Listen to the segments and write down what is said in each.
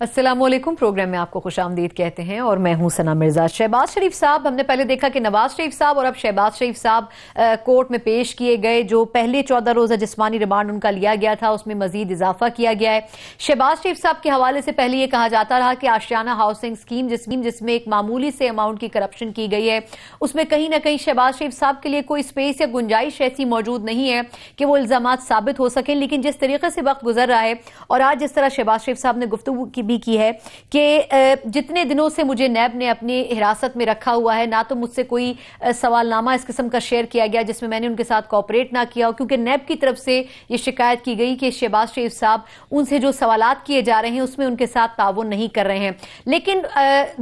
السلام علیکم، پروگرام میں آپ کو خوش آمدید کہتے ہیں اور میں ہوں ثنا مرزا۔ شہباز شریف صاحب، ہم نے پہلے دیکھا کہ نواز شریف صاحب اور اب شہباز شریف صاحب کورٹ میں پیش کیے گئے۔ جو پہلے 14 روزہ جسمانی ریمانڈ ان کا لیا گیا تھا اس میں مزید اضافہ کیا گیا ہے۔ شہباز شریف صاحب کے حوالے سے پہلے یہ کہا جاتا رہا کہ آشیانہ ہاؤسنگ اسکیم جس میں ایک معمولی سے اماؤنٹ کی کرپشن کی گئی ہے، اس میں کہیں نہ کہیں شہباز شریف صاحب کے لیے کوئی اسپیس یا گنجائش ایسی موجود نہیں ہے کہ وہ الزامات ثابت ہو سکیں۔ لیکن جس طریقے سے وقت گزر رہا ہے اور آج جس طرح شہباز شریف صاحب نے گفتگو بھی کی ہے کہ جتنے دنوں سے مجھے نیب نے اپنی حراست میں رکھا ہوا ہے، نہ تو مجھ سے کوئی سوال نامہ اس قسم کا شیئر کیا گیا جس میں میں نے ان کے ساتھ کوآپریٹ نہ کیا ہو، کیونکہ نیب کی طرف سے یہ شکایت کی گئی کہ شہباز شریف صاحب ان سے جو سوالات کیے جا رہے ہیں اس میں ان کے ساتھ تعاون نہیں کر رہے ہیں۔ لیکن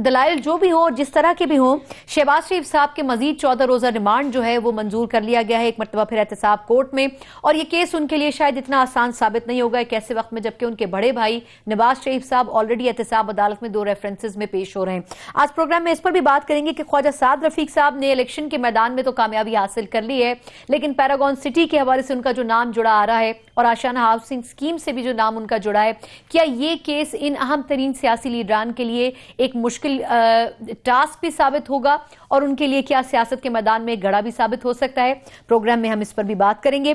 دلائل جو بھی ہوں، جس طرح کے بھی ہوں، شہباز شریف صاحب کے مزید 14 روزہ ریمانڈ جو ہے وہ منظور کر لیا گیا ہے ایک مرتبہ پھر احتساب کورٹ میں، اور یہ کیس ان کے لیے شاید اتنا آسان ثابت نہیں ہوگا ایک ایسے وقت میں جبکہ ان کے بڑے بھائی نواز شریف صاحب آلریڈی احتساب عدالت میں 2 ریفرنسز میں پیش ہو رہے ہیں۔ آج پروگرام میں اس پر بھی بات کریں گے کہ خواجہ سعد رفیق صاحب نے الیکشن کے میدان میں تو کامیابی حاصل کر لی ہے، لیکن پیراگون سٹی کے حوالے سے ان کا جو نام جڑا آ رہا ہے اور آشیانہ ہاؤسنگ اسکیم سے بھی جو نام ان کا جڑا ہے، کیا یہ کیس ان اہم ترین سیاسی لیڈران کے لیے ایک مشکل ٹاسک بھی ثابت ہوگا اور ان کے لیے کیا سیاست کے میدان میں گڑا بھی ثابت ہو سکتا ہے؟ پروگرام میں ہم اس پر بھی بات کریں گے۔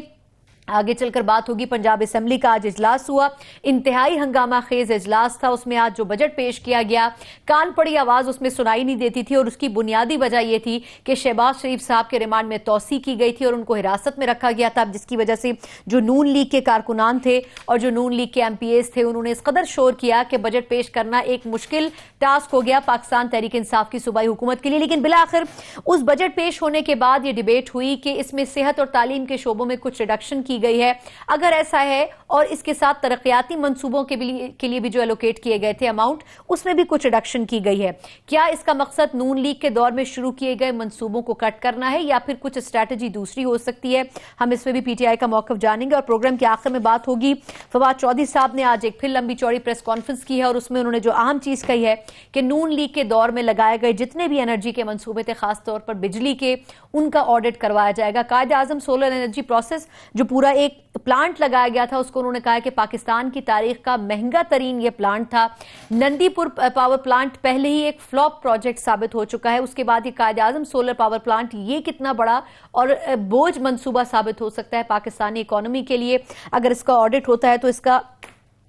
آگے چل کر بات ہوگی پنجاب اسمبلی کا آج اجلاس ہوا، انتہائی ہنگامہ خیز اجلاس تھا۔ اس میں آج جو بجٹ پیش کیا گیا، کان پڑی آواز اس میں سنائی نہیں دیتی تھی، اور اس کی بنیادی وجہ یہ تھی کہ شہباز شریف صاحب کے ریمانڈ میں توسیع کی گئی تھی اور ان کو حراست میں رکھا گیا تھا، جس کی وجہ سے جو نون لیگ کے کارکنان تھے اور جو نون لیگ کے ایم پی ایز تھے انہوں نے اس قدر شور کیا کہ بجٹ پیش کرنا ایک مشکل ٹاسک ہو گیا پاکستان تحریک انصاف کی صوبائی حکومت کے لیے۔ لیکن بالآخر اس بجٹ پیش ہونے کے بعد یہ ڈیبیٹ ہوئی کہ اس میں صحت اور تعلیم کے شعبوں میں کچھ ریڈکشن کی گئی ہے، اگر ایسا ہے، اور اس کے ساتھ ترقیاتی منصوبوں کے لیے بھی جو ایلوکیٹ کیے گئے تھے اماؤنٹ، اس میں بھی کچھ ریڈکشن کی گئی ہے۔ کیا اس کا مقصد نون لیگ کے دور میں شروع کیے گئے منصوبوں کو کٹ کرنا ہے یا پھر کچھ اسٹریٹجی دوسری ہو سکتی ہے؟ ہم اس میں بھی پی ٹی آئی کا موقف جانیں گے، اور پروگرام کے آخر میں بات ہوگی فواد چودھری صاحب نے آج ایک پھر لمبی چوڑی پریس کانفرنس کی ہے اور اس میں انہوں نے جو اہم چیز کہی ہے کہ نون لیگ کے دور میں لگائے گئے جتنے بھی انرجی کے منصوبے تھے، خاص طور پر بجلی کے، ان کا آڈٹ کروایا جائے گا۔ Quaid Azam solar energy process جو پورا ایک پلانٹ لگایا گیا تھا، اس کو انہوں نے کہا کہ پاکستان کی تاریخ کا مہنگا ترین یہ پلانٹ تھا۔ نندی پور پاور پلانٹ پہلے ہی ایک فلاپ پروجیکٹ ثابت ہو چکا ہے، اس کے بعد یہ Quaid Azam solar power plant یہ کتنا بڑا اور بوجھ منصوبہ ثابت ہو سکتا ہے پاکستانی اکانومی کے لیے۔ اگر اس کا آڈٹ ہوتا ہے تو اس کا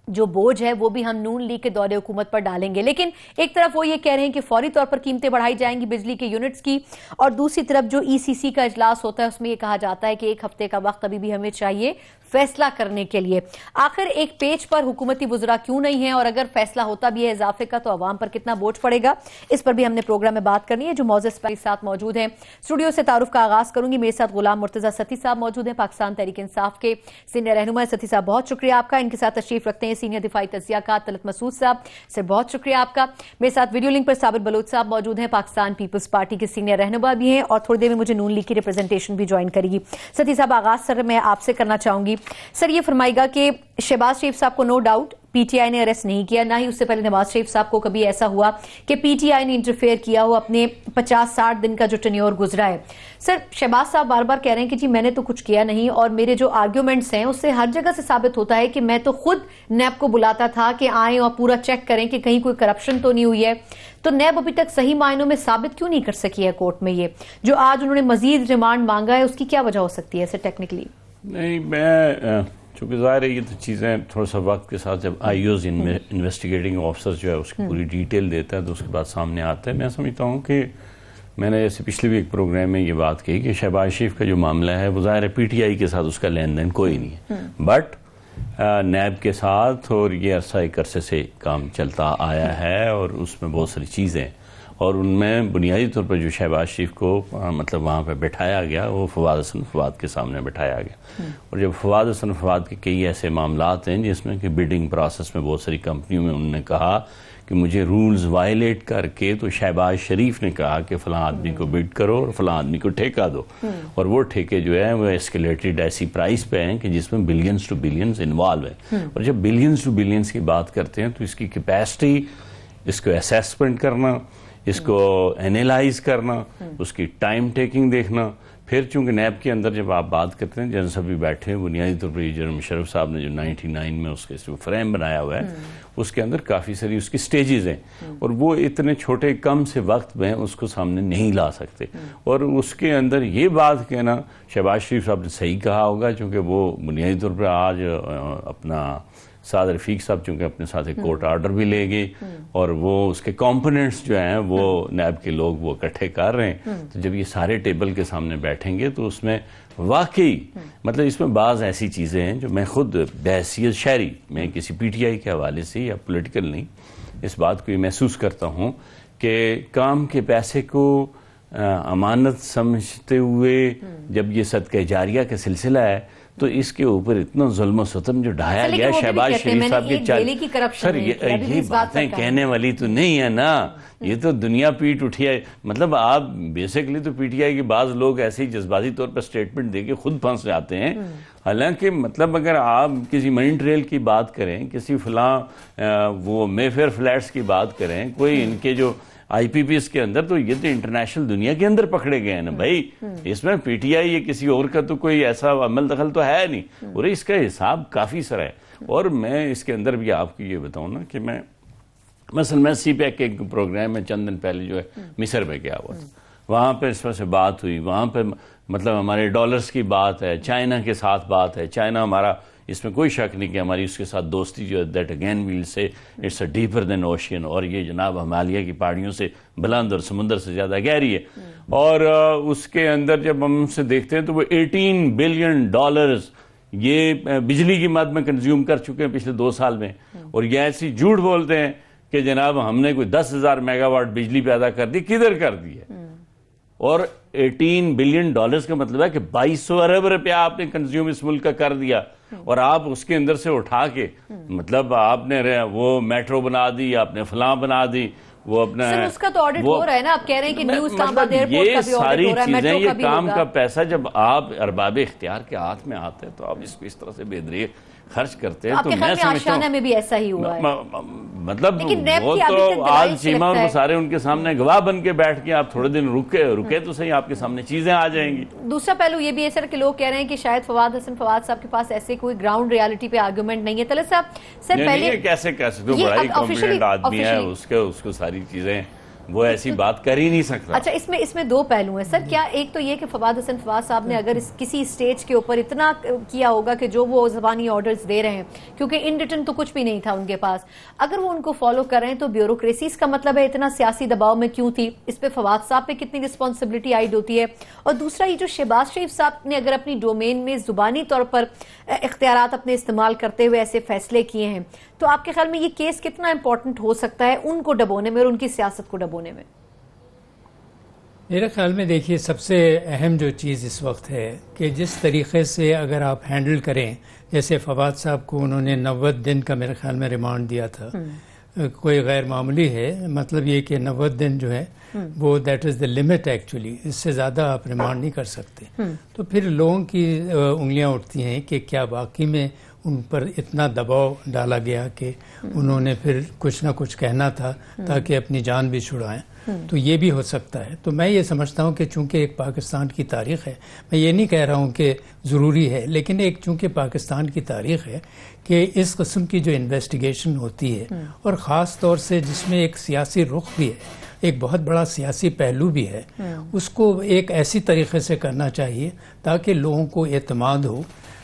جو بوجھ ہے وہ بھی ہم نون لیگ کے دور حکومت پر ڈالیں گے۔ لیکن ایک طرف وہ یہ کہہ رہے ہیں کہ فوری طور پر قیمتیں بڑھائی جائیں گی بجلی کے یونٹس کی، اور دوسری طرف جو ای سی سی کا اجلاس ہوتا ہے اس میں یہ کہا جاتا ہے کہ 1 ہفتے کا وقت ابھی بھی ہمیں چاہیے فیصلہ کرنے کے لیے۔ آخر ایک پیج پر حکومتی وزراء کیوں نہیں ہیں، اور اگر فیصلہ ہوتا بھی ہے اضافے کا تو عوام پر کتنا بوجھ پڑے گا؟ اس پر بھی ہم نے پروگرام میں بات کرنی ہے۔ جو معزز کے ساتھ موجود ہیں اسٹوڈیو سے تعارف کا آغاز کروں گی، میرے ساتھ غلام مرتضیٰ ستی صاحب موجود ہیں، پاکستان تحریک انصاف کے سینئر رہنما۔ ستی صاحب بہت شکریہ آپ کا۔ ان کے ساتھ تشریف رکھتے ہیں سینئر دفاعی تجزیہ کار طلعت مسعود صاحب، سر بہت شکریہ آپ کا۔ میرے ساتھ ویڈیو لنک پر صابر بلوچ صاحب موجود ہیں، پاکستان پیپلز پارٹی کے سینئر رہنما بھی ہیں، اور تھوڑی دیر میں مجھے نون لیگ کی ریپرزنٹیشن بھی جوائن کرے گی۔ ستی صاحب آغاز سر میں آپ سے کرنا چاہوں گی۔ سر یہ فرمائے گا کہ شہباز شریف صاحب کو نو ڈاؤٹ پی ٹی آئی نے اریسٹ نہیں کیا، نہ ہی اس سے پہلے نواز شریف صاحب کو کبھی ایسا ہوا کہ پی ٹی آئی نے انٹرفیئر کیا ہو اپنے 50-60 دن کا جو ٹینیور گزرا ہے۔ سر شہباز صاحب بار بار کہہ رہے ہیں کہ جی میں نے تو کچھ کیا نہیں، اور میرے جو آرگیومنٹس ہیں اس سے ہر جگہ سے ثابت ہوتا ہے کہ میں تو خود نیب کو بلاتا تھا کہ آئیں اور پورا چیک کریں کہ کہیں کوئی کرپشن تو نہیں ہوئی ہے۔ تو نیب ابھی تک صحیح معنوں میں ثابت کیوں نہیں کر سکی ہے کورٹ میں یہ جو آج انہوں نے مزید ریمانڈ مانگا ہے؟ اس کی کیا وجہ ہو سکتی ہے سر ٹیکنیکلی؟ نہیں، میں چونکہ ظاہر ہے یہ تو چیزیں تھوڑا سا وقت کے ساتھ جب آئی اوز انویسٹیگیٹنگ آفیسر جو ہے اس کی پوری ڈیٹیل دیتا ہے تو اس کے بعد سامنے آتا ہے۔ میں سمجھتا ہوں کہ میں نے جیسے پچھلے بھی ایک پروگرام میں یہ بات کہی کہ شہباز شریف کا جو معاملہ ہے وہ ظاہر ہے پی ٹی آئی کے ساتھ اس کا لین دین کوئی نہیں ہے، بٹ نیب کے ساتھ اور یہ عرصہ ایک عرصے سے کام چلتا آیا ہے، اور اس میں بہت ساری چیزیں، اور ان میں بنیادی طور پر جو شہباز شریف کو مطلب وہاں پہ بٹھایا گیا وہ فواد حسن فواد کے سامنے بٹھایا گیا، اور جب فواد حسن فواد کے کئی ایسے معاملات ہیں جس میں کہ بڈنگ پروسیس میں بہت ساری کمپنیوں میں انہوں نے کہا کہ مجھے رولز وائلیٹ کر کے، تو شہباز شریف نے کہا کہ فلاں آدمی کو بڈ کرو اور فلاں آدمی کو ٹھیکہ دو، اور وہ ٹھیکے جو ہے وہ ایسکیلیٹڈ ایسی پرائس پہ ہیں کہ جس میں بلینز ٹو بلینز انوالو ہیں، اور جب بلینز ٹو بلینز کی بات کرتے ہیں تو اس کی کیپیسٹی، اس کو اسیسمنٹ کرنا، اس کو اینالائز کرنا، اس کی ٹائم ٹیکنگ دیکھنا، پھر چونکہ نیب کے اندر جب آپ بات کرتے ہیں، جنرل صاحب بھی بیٹھے ہیں، بنیادی طور پر یہ جنرل مشرف صاحب نے جو 99 میں اس کے فریم بنایا ہوا ہے، اس کے اندر کافی ساری اس کی سٹیجز ہیں، اور وہ اتنے چھوٹے کم سے وقت میں اس کو سامنے نہیں لا سکتے. اور اس کے اندر یہ بات کہنا شہباز شریف صاحب نے صحیح کہا ہوگا، چونکہ وہ بنیادی طور پر آج اپنا سعد رفیق صاحب چونکہ اپنے ساتھ ایک کورٹ آرڈر بھی لے گئے، اور وہ اس کے کمپوننٹس جو ہیں وہ نیب کے لوگ وہ اکٹھے کر رہے ہیں. تو جب یہ سارے ٹیبل کے سامنے بیٹھیں گے تو اس میں واقعی مطلب اس میں بعض ایسی چیزیں ہیں جو میں خود بحیثیت شہری، میں کسی پی ٹی آئی کے حوالے سے یا پولیٹیکل نہیں، اس بات کو یہ محسوس کرتا ہوں کہ کام کے پیسے کو امانت سمجھتے ہوئے جب یہ صدقہ جاریہ کا سلسلہ ہے تو اس کے اوپر اتنا ظلم و ستم جو ڈھایا گیا شہباز شریف صاحب کے سر یہ باتیں کہنے والی تو نہیں ہے نا، یہ تو دنیا پیٹ اٹھی ہے. مطلب آپ بیسیکلی تو پی ٹی آئی کے بعض لوگ ایسے ہی جذباتی طور پر سٹیٹمنٹ دے کے خود پھنس جاتے ہیں. حالانکہ مطلب اگر آپ کسی مرین ٹریل کی بات کریں، کسی فلاں وہ مے فیئر فلیٹس کی بات کریں، کوئی ان کے جو آئی پی پی اس کے اندر، تو یہ تو انٹرنیشنل دنیا کے اندر پکڑے گئے ہیں نا بھائی. اس میں پی ٹی آئی یا کسی اور کا تو کوئی ایسا عمل دخل تو ہے نہیں، اور اس کا حساب کافی سر ہے. اور میں اس کے اندر بھی آپ کو یہ بتاؤں نا کہ مثلا میں سی پیک کے ایک پروگرام میں چند دن پہلے جو ہے مصر میں گیا ہوا تھا، وہاں پہ اس وجہ سے بات ہوئی، وہاں پہ مطلب ہمارے ڈالرز کی بات ہے، چائنا کے ساتھ بات ہے. چائنا ہمارا اس میں کوئی شک نہیں کہ ہماری اس کے ساتھ دوستی جو ہے that again well say it's a deeper than ocean, اور یہ جناب ہمالیہ کی پہاڑیوں سے بلند اور سمندر سے زیادہ گہری ہے. اور اس کے اندر جب ہم سے دیکھتے ہیں تو وہ $18 بلین یہ بجلی کی مد میں کنزیوم کر چکے ہیں پچھلے 2 سال میں. اور یہ ایسی جھوٹ بولتے ہیں کہ جناب ہم نے کوئی 10,000 میگا واٹ بجلی پیدا کر دی. کدھر کر دی ہے؟ اور $18 بلین کا مطلب ہے کہ 2200 ارب روپیہ آپ نے کنزیوم اس ملک کا کر دیا، اور آپ اس کے اندر سے اٹھا کے مطلب آپ نے وہ میٹرو بنا دی، آپ نے فلاں بنا دی، وہ اپنا اس کا تو آڈٹ ہو رہا ہے نا. آپ کہہ رہے ہیں کہ نیو اسلام آباد ایئرپورٹ کا بھی آڈٹ ہو رہا ہے، یہ ساری چیزیں، یہ کام ہوگا. کا پیسہ جب آپ ارباب اختیار کے ہاتھ میں آتا ہے تو آپ اس کو اس طرح سے بے دریغ خرچ کرتے ہیں. تو میں سمجھتا ہوں میں بھی ایسا ہی ہوا ہے. مطلب وہ تو آج چیمہ اور وہ سارے ان کے سامنے گواہ بن کے بیٹھ کے آپ تھوڑے دن رکے تو صحیح، آپ کے سامنے چیزیں آ جائیں گی. دوسرا پہلو یہ بھی ہے سر کہ لوگ کہہ رہے ہیں کہ شاید فواد صاحب کے پاس ایسے کوئی گراؤنڈ ریالٹی پہ آرگومنٹ نہیں ہے. طلعت صاحب سر پہلے کیسے تو بڑا ہی کمپیٹنٹ آدمی ہے، اس کو ساری چیزیں وہ ایسی بات کر ہی نہیں سکتا. اچھا اس میں 2 پہلو ہیں سر. کیا ایک تو یہ کہ فواد صاحب نے اگر کسی سٹیج کے اوپر اتنا کیا ہوگا کہ جو وہ زبانی آرڈرز دے رہے ہیں، کیونکہ ان ریٹن تو کچھ بھی نہیں تھا ان کے پاس، اگر وہ ان کو فالو کر رہے ہیں تو بیوروکریسیز کا مطلب ہے اتنا سیاسی دباؤ میں کیوں تھی؟ اس پہ فواد صاحب پہ کتنی رسپانسبلٹی عائد ہوتی ہے؟ اور دوسرا یہ جو شہباز شریف صاحب نے اگر اپنی ڈومین میں زبانی طور پر اختیارات اپنے استعمال کرتے ہوئے ایسے فیصلے کیے ہیں، تو آپ کے خیال میں یہ کیس کتنا امپورٹنٹ ہو سکتا ہے ان کو ڈبونے میں اور ان کی سیاست کو ڈبونے میں؟ میرے خیال میں دیکھیے سب سے اہم جو چیز اس وقت ہے کہ جس طریقے سے اگر آپ ہینڈل کریں، جیسے فواد صاحب کو انہوں نے 90 دن کا میرے خیال میں ریمانڈ دیا تھا، کوئی غیر معمولی ہے. مطلب یہ کہ 90 دن جو ہے وہ that is the limit actually, اس سے زیادہ آپ ریمانڈ نہیں کر سکتے. تو پھر لوگوں کی انگلیاں اٹھتی ہیں کہ کیا واقعی میں ان پر اتنا دباؤ ڈالا گیا کہ انہوں نے پھر کچھ نہ کچھ کہنا تھا تاکہ اپنی جان بھی چھڑائیں. تو یہ بھی ہو سکتا ہے. تو میں یہ سمجھتا ہوں کہ چونکہ ایک پاکستان کی تاریخ ہے، میں یہ نہیں کہہ رہا ہوں کہ ضروری ہے، لیکن ایک چونکہ پاکستان کی تاریخ ہے کہ اس قسم کی جو انویسٹیگیشن ہوتی ہے، اور خاص طور سے جس میں ایک سیاسی رخ بھی ہے، ایک بہت بڑا سیاسی پہلو بھی ہے، اس کو ایک ایسی طریقے سے کرنا چاہیے تاکہ لوگوں کو اعتماد ہو.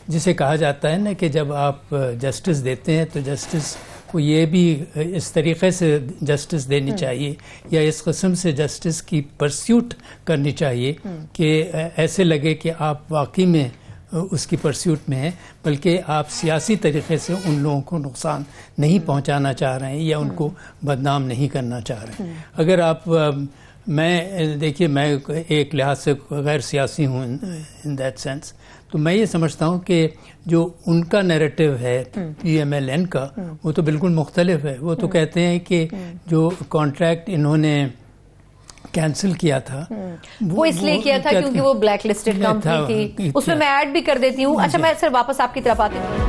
جسے کہا جاتا ہے نا کہ جب آپ جسٹس دیتے ہیں تو جسٹس کو یہ بھی اس طریقے سے جسٹس دینی چاہیے یا اس قسم سے جسٹس کی پرسیوٹ کرنی چاہیے کہ ایسے لگے کہ آپ واقعی میں اس کی پرسیوٹ میں ہیں، بلکہ آپ سیاسی طریقے سے ان لوگوں کو نقصان نہیں پہنچانا چاہ رہے ہیں یا ان کو بدنام نہیں کرنا چاہ رہے ہیں. اگر آپ دیکھیے میں ایک لحاظ سے غیر سیاسی ہوں ان دیٹ سینس، تو میں یہ سمجھتا ہوں کہ جو ان کا نیریٹو ہے پی ایم ایل این کا، وہ تو بالکل مختلف ہے. وہ تو کہتے ہیں کہ جو کانٹریکٹ انہوں نے کینسل کیا تھا وہ اس لیے کیا تھا کیونکہ وہ بلیک لسٹڈ کمپنی تھی. اس میں میں ایڈ بھی کر دیتی ہوں. اچھا میں سر واپس آپ کی طرف آتی ہوں.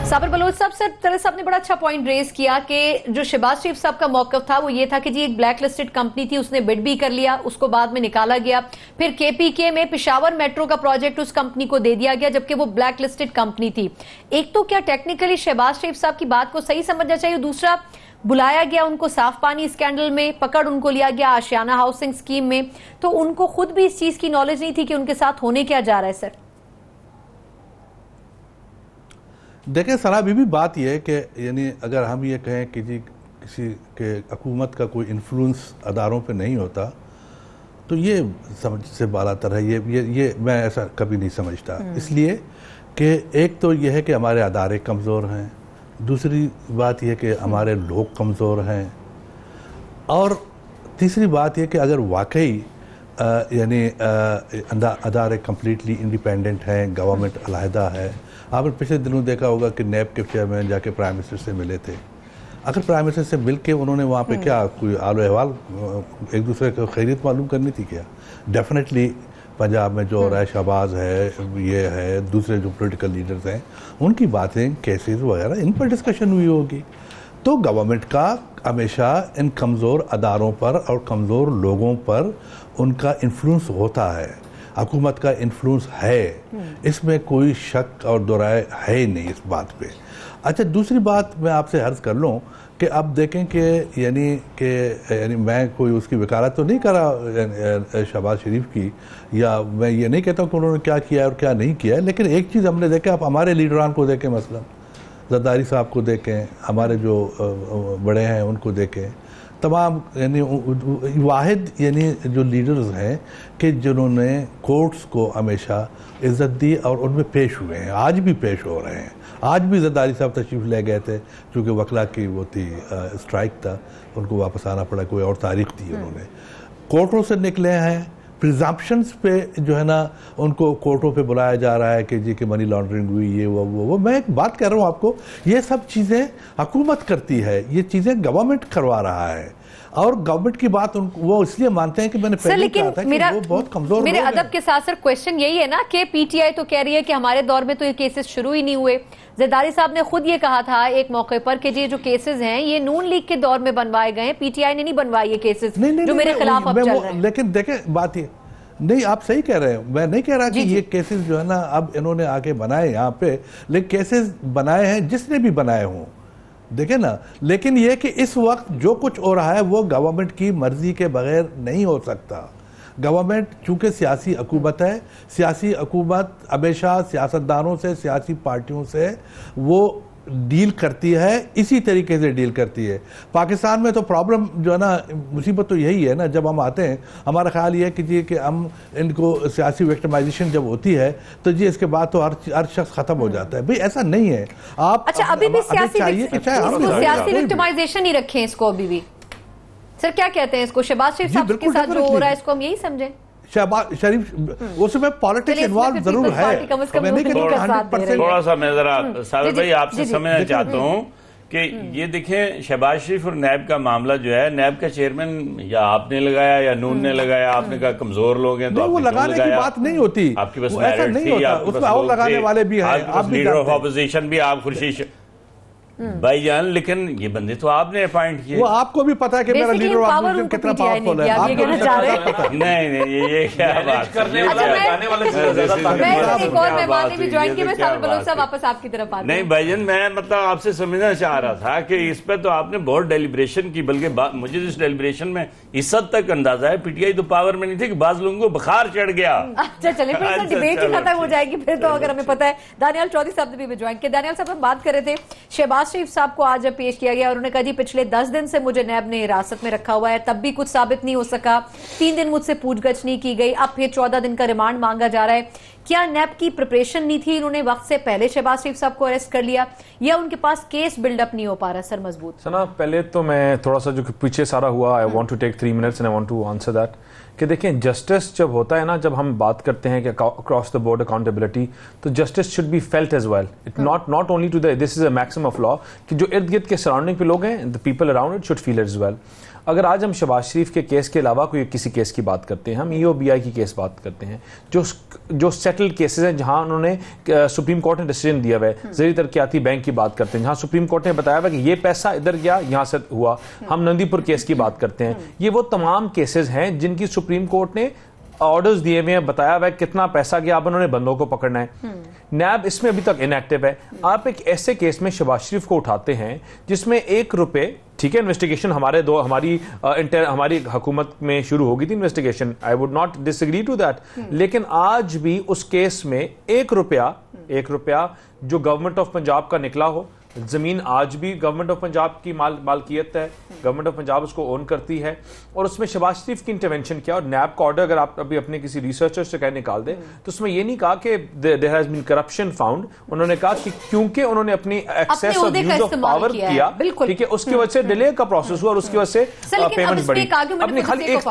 صابر بلوچ صاحب، سر سر طلعت صاحب نے بڑا اچھا پوائنٹ ریز کیا کہ جو شہباز شریف صاحب کا موقف تھا وہ یہ تھا کہ جی ایک بلیک لسٹڈ کمپنی تھی, اس نے بڈ بھی کر لیا, اس کو بعد میں نکالا گیا, پھر کے پی کے میں پشاور میٹرو کا پروجیکٹ اس کمپنی کو دے دیا گیا جبکہ وہ بلیک لسٹڈ کمپنی تھی. ایک تو کیا ٹیکنیکلی شہباز شریف صاحب کی بات کو صحیح سمجھنا چاہیے, دوسرا بلایا گیا ان کو صاف پانی اسکینڈل میں, پکڑ ان کو لیا گیا آشیانہ ہاؤسنگ اسکیم میں, تو ان کو خود بھی اس چیز کی نالج نہیں تھی کہ ان کے ساتھ ہونے کیا جا رہا ہے. سر دیکھیں سنا بی بات یہ ہے کہ یعنی اگر ہم یہ کہیں کہ جی کسی کے حکومت کا کوئی انفلوئنس اداروں پہ نہیں ہوتا تو یہ سمجھ سے بالا تر ہے. یہ میں ایسا کبھی نہیں سمجھتا, اس لیے کہ ایک تو یہ ہے کہ ہمارے ادارے کمزور ہیں, دوسری بات یہ کہ ہمارے لوگ کمزور ہیں, اور تیسری بات یہ کہ اگر واقعی یعنی ادارے کمپلیٹلی انڈیپینڈنٹ ہیں, گورنمنٹ علیحدہ ہے. آپ نے پچھلے دنوں دیکھا ہوگا کہ نیب کے چیئرمین جا کے پرائم منسٹر سے ملے تھے. اگر پرائم منسٹر سے مل کے انہوں نے وہاں پہ کیا کوئی حال و احوال ایک دوسرے کو خیریت معلوم کرنی تھی کیا؟ ڈیفینیٹلی پنجاب میں جو ہو رہا ہے, شہباز ہے, یہ ہے, دوسرے جو پولیٹیکل لیڈرز ہیں, ان کی باتیں, کیسز وغیرہ, ان پر ڈسکشن ہوئی ہوگی. تو گورنمنٹ کا ہمیشہ ان کمزور اداروں پر اور کمزور لوگوں پر ان کا انفلوئنس ہوتا ہے. حکومت کا انفلوئنس ہے, اس میں کوئی شک اور دو رائے ہے نہیں اس بات پہ. اچھا دوسری بات میں آپ سے عرض کر لوں کہ اب دیکھیں کہ یعنی میں کوئی اس کی وکالت تو نہیں کرا شہباز شریف کی, یا میں یہ نہیں کہتا ہوں کہ انہوں نے کیا کیا ہے اور کیا نہیں کیا ہے, لیکن ایک چیز ہم نے دیکھا, آپ ہمارے لیڈران کو دیکھیں, مثلا زرداری صاحب کو دیکھیں, ہمارے جو بڑے ہیں ان کو دیکھیں, تمام یعنی واحد یعنی جو لیڈرز ہیں کہ جنہوں نے کورٹس کو ہمیشہ عزت دی اور ان میں پیش ہوئے ہیں, آج بھی پیش ہو رہے ہیں. آج بھی زرداری صاحب تشریف لے گئے تھے چونکہ وکلا کی وہ تھی اسٹرائک تھا, ان کو واپس آنا پڑا, کوئی اور تاریخ تھی, انہوں نے کورٹوں سے نکلے ہیں. پریزمپشنز پہ جو ہے نا ان کو کورٹوں پہ بلایا جا رہا ہے کہ جی کہ منی لانڈرنگ ہوئی, یہ وہ. میں ایک بات کہہ رہا ہوں آپ کو, یہ سب چیزیں حکومت کرتی ہے, یہ چیزیں گورنمنٹ کروا رہا ہے, اور گورنمنٹ کی بات وہ اس لیے مانتے ہیں کہ میں نے پہلے کہا تھا کہ وہ بہت کمزور میرے ادب کے ساتھ سر کویسچن یہی ہے نا کہ پی ٹی آئی تو کہہ رہی ہے کہ ہمارے دور میں تو یہ کیسز شروع ہی نہیں ہوئے. زرداری صاحب نے خود یہ کہا تھا ایک موقع پر کہ یہ جو کیسز ہیں یہ نون لیگ کے دور میں بنوائے گئے ہیں, پی ٹی آئی نے نہیں بنوائے یہ کیسز جو میرے خلاف اب چل رہے ہیں. لیکن دیکھیں بات یہ نہیں, آپ صحیح کہہ رہے ہیں, میں نہیں کہہ رہا کہ یہ کیسز جو ہے نا اب انہوں نے آ کے بنائے یہاں پہ, لیکن کیسز بنائے ہیں جس نے بھی بنائے ہوں, دیکھیں نا. لیکن یہ کہ اس وقت جو کچھ ہو رہا ہے وہ گورنمنٹ کی مرضی کے بغیر نہیں ہو سکتا. گورنمنٹ چونکہ سیاسی حکومت ہے, سیاسی حکومت ہمیشہ سیاستدانوں سے, سیاسی پارٹیوں سے وہ ڈیل کرتی ہے, اسی طریقے سے ڈیل کرتی ہے. پاکستان میں تو پرابلم جو ہے نا, مصیبت تو یہی ہے نا, جب ہم آتے ہیں ہمارا خیال یہ ہے کہ جی کہ ہم ان کو سیاسی وکٹمائزیشن جب ہوتی ہے تو جی اس کے بعد تو ہر شخص ختم ہو جاتا ہے. بھئی ایسا نہیں ہے. آپ اچھا ابھی بھی سیاسی وکٹمائزیشن ہی رکھیں اس کو ابھی بھی. سر کیا کہتے ہیں اس کو, شہباز شریف صاحب کے ساتھ جو ہو رہا ہے اس کو ہم یہی سمجھیں؟ شہباز شریف اس میں پالیٹکس انوالو ضرور ہے. تھوڑا سا میں ذرا سابر بھائی آپ سے سمجھنا چاہتا ہوں کہ یہ دیکھیں شہباز شریف اور نیب کا معاملہ جو ہے, نیب کا چیئرمین یا آپ نے لگایا یا نون نے لگایا, آپ نے کہا کمزور لوگ ہیں تو آپ نے لگانے کی بات نہیں ہوتی, آپ کے پاس میرٹ تھی, آپ کے پاس لوگ تھے, آپ کے پاس لیڈر آف اپوزیشن بھی آپ خورشید بھائی جان, لیکن یہ بندے تو آپ نے اپائنٹ کیے. وہ آپ کو بھی پتا ہے کہ میرا لیڈر آف اپوزیشن کتنا پاورفل ہے. آپ کو بھی پتا ہے. نہیں یہ کیا بات کرنے ایک اور مہمان نے بھی جوائن کیا, میں سابر بلوچ صاحب واپس آپ کی طرف آتا ہوں. نہیں بھائی جان, میں مطلب آپ سے سمجھنا چاہ رہا تھا کہ اس پہ تو آپ نے بہت ڈیلیبریشن کی, بلکہ مجھے اس ڈیلیبریشن میں اس حد تک اندازہ ہے پی ٹی آئی تو پاور میں نہیں تھی کہ بعض لوگوں کو بخار چڑھ گیا. اچھا چلیں پھر ڈیبیٹ ہی ختم ہو جائے گی پھر تو, اگر ہمیں پتا ہے. دانیال چودھری صاحب نے بھی جوائن کیا. دانیال صاحب ہم بات کر رہے تھے شہباز شریف صاحب کو آج پیش کیا گیا اور انہوں نے کہا جی پچھلے 10 دن سے مجھے نیب نے حراست میں رکھا ہوا ہے, تب بھی کچھ ثابت نہیں ہو سکا, 3 دن مجھ سے پوچھ گچھ نہیں کی گئی, اب پھر 14 دن کا ریمانڈ مانگا جا رہا ہے. کیا نیب کی پریپریشن نہیں تھی, انہوں نے وقت سے پہلے شہباز شریف صاحب کو اریسٹ کر لیا, یا ان کے پاس کیس بلڈ اپ نہیں ہو پا رہا سر مضبوط؟ سنا پہلے تو میں تھوڑا سا جو پیچھے سارا ہوا, I want to take 3 minutes and I want to answer that, کہ دیکھیں جسٹس جب ہوتا ہے نا, جب ہم بات کرتے ہیں کہ across the board accountability, تو justice should be felt as well. It not only to the, this is a maxim of law, کہ جو ارد گرد کے سراؤنڈنگ پہ لوگ ہیں, the people around it should feel it as well. اگر آج ہم شہباز شریف کے کیس کے علاوہ کوئی کسی کیس کی بات کرتے ہیں, ہم EOBI کی کیس بات کرتے ہیں, جو سیٹل کیسز ہیں جہاں انہوں نے سپریم کورٹ نے ڈیسیجن دیا ہوا ہے, زرعی ترقیاتی بینک کی بات کرتے ہیں جہاں سپریم کورٹ نے بتایا ہوا کہ یہ پیسہ ادھر گیا, یہاں سے ہوا. ہم نندی پور کیس کی بات کرتے ہیں. یہ وہ تمام کیسز ہیں جن کی سپریم کورٹ نے آرڈرز دیے ہوئے ہیں, بتایا ہوا ہے کتنا پیسہ گیا, اب انہوں نے بندوں کو پکڑنا ہے. نیب اس میں ابھی تک انیکٹیو ہے. آپ ایک ایسے کیس میں شہباز شریف کو اٹھاتے ہیں جس میں 1 روپے, ٹھیک ہے انویسٹیگیشن ہماری حکومت میں شروع ہو گئی تھی investigation, I would not disagree to that, لیکن آج بھی اس کیس میں 1 روپیہ جو گورنمنٹ آف پنجاب کا نکلا ہو, زمین آج بھی گورنمنٹ آف پنجاب کی مالکیت ہے, گورنمنٹ آف پنجاب اس کو اون کرتی ہے, اور اس میں شہباز شریف کی انٹرونشن کیا, اور نیب کا آرڈر اگر آپ ابھی اپنے کسی ریسرچر سے کہیں نکال دیں تو اس میں یہ نہیں کہا کہ there has been corruption found, انہوں نے کہا کہ کیونکہ انہوں نے اپنی ایکسیس اور یوز آف پاور کیا, ٹھیک ہے, اس کی وجہ سے ڈیلے کا پروسیس ہوا اور اس کی وجہ سے پیمنٹ بڑھی. اپنی خالی ایک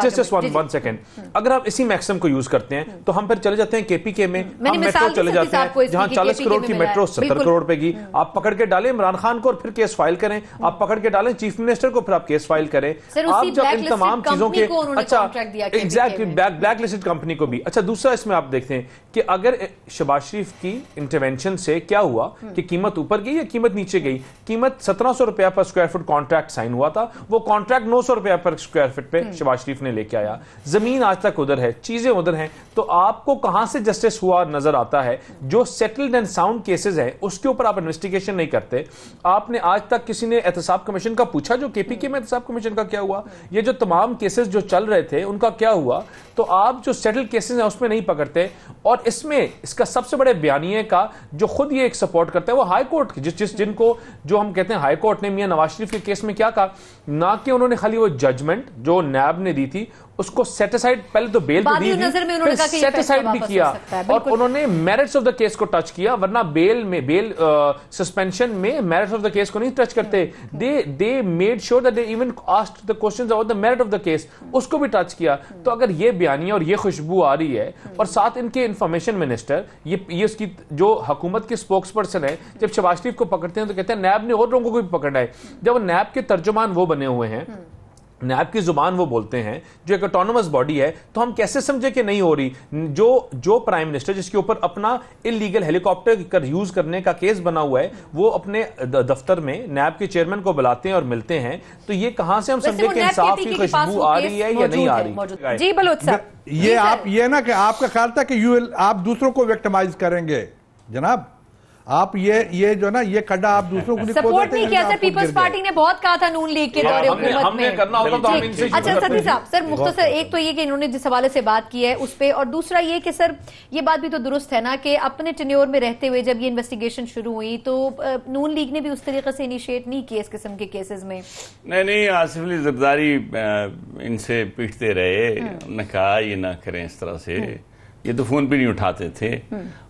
ون سیکنڈ, اگر آپ اسی میکسم کو یوز کرتے ہیں تو ہم پھر چلے جاتے ہیں KPK میں, ہم میٹرو چلے جاتے ہیں جہاں 40 کروڑ کی میٹرو 70 کروڑ پہ کی, آپ پکڑ کے ڈالیں عمران خان کو اور پھر کیس فائل کریں, آپ پکڑ کے ڈالیں چیف منسٹر کو پھر آپ کیس فائل کریں. آپ جب ان تمام چیزوں کے اچھا ایگزیکٹلی بلیک لسٹڈ کمپنی کو بھی. اچھا دوسرا اس میں آپ دیکھتے ہیں کہ اگر شہباز شریف کی انٹرونشن سے کیا ہوا کہ قیمت اوپر گئی یا قیمت نیچے گئی, قیمت 1700 روپیہ پر اسکوائر فٹ کانٹریکٹ سائن ہوا تھا, وہ کانٹریکٹ 900 روپیہ پر اسکوائر فٹ پہ شہباز شریف نے لے کے آیا, زمین آج تک ادھر ہے, چیزیں ادھر ہیں, تو آپ کو کہاں سے جسٹس ہوا نظر آتا ہے؟ جو سیٹلڈ اینڈ ساؤنڈ کیسز ہیں اس کے اوپر آپ انویسٹیگیشن نہیں کرتے. آپ نے آج تک کسی نے احتساب کمیشن کا پوچھا جو KPK میں احتساب کمیشن کا کیا ہوا؟ یہ جو تمام کیسز جو چل رہے تھے ان کا کیا ہوا؟ تو آپ جو سیٹل کیسز ہیں اس میں نہیں پکڑتے. اور اس میں اس کا سب سے بڑے بیانیے کا جو خود یہ ایک سپورٹ کرتا ہے وہ ہائی کورٹ کی, جن کو جو ہم کہتے ہیں ہائی کورٹ نے میاں نواز شریف کے کیس میں کیا کہا, نہ کہ انہوں نے خالی وہ ججمنٹ جو نیب نے دی تھی اس کو سیٹ اسائڈ, پہلے تو بیل پہ دی تھی, سیٹ اسائڈ بھی کیا, اور انہوں نے میرٹس آف دا کیس کو ٹچ کیا, ورنہ بیل سسپینشن میں میرٹس آف دا کیس کو نہیں ٹچ کرتے. they made sure that they even asked the questions about the merit of the case, اس کو بھی ٹچ کیا. تو اگر یہ بیانیہ اور یہ خوشبو آ رہی ہے, اور ساتھ ان کے انفارمیشن منسٹر یہ اس کی جو حکومت کے سپوکس پرسن ہے, جب شہباز شریف کو پکڑتے ہیں تو کہتے ہیں نیب نے اور لوگوں کو بھی پکڑنا ہے. جب وہ نیب کے ترجمان وہ بنے ہوئے ہیں, نیب کی زبان وہ بولتے ہیں جو ایک آٹونومس باڈی ہے, تو ہم کیسے سمجھے کہ نہیں ہو رہی؟ جو پرائم منسٹر جس کے اوپر اپنا انلیگل ہیلی کاپٹر یوز کرنے کا کیس بنا ہوا ہے, وہ اپنے دفتر میں نیب کے چیئرمین کو بلاتے ہیں اور ملتے ہیں, تو یہ کہاں سے ہم سمجھے کہ انصاف کی خوشبو آ رہی ہے یا نہیں آ رہی؟ جی بلوچ صاحب, یہ آپ یہ نا کہ آپ کا خیال تھا کہ آپ دوسروں کو وکٹمائز کریں گے جناب, آپ یہ جو نا یہ کھڈا آپ دوسروں کو سپورٹ نہیں کیا سر. پیپلز پارٹی نے بہت کہا تھا نون لیگ کے دور حکومت میں. اچھا ستی صاحب, سر مختصر ایک تو یہ کہ انہوں نے جس حوالے سے بات کی ہے اس پہ, اور دوسرا یہ کہ سر یہ بات بھی تو درست ہے نا کہ اپنے ٹینیور میں رہتے ہوئے جب یہ انویسٹیگیشن شروع ہوئی تو نون لیگ نے بھی اس طریقے سے انیشیٹ نہیں کیا اس قسم کے کیسز میں. نہیں, آصف علی زرداری ان سے پیٹتے رہے, انہوں نے کہا یہ نہ کریں اس طرح سے, یہ تو فون پہ نہیں اٹھاتے تھے,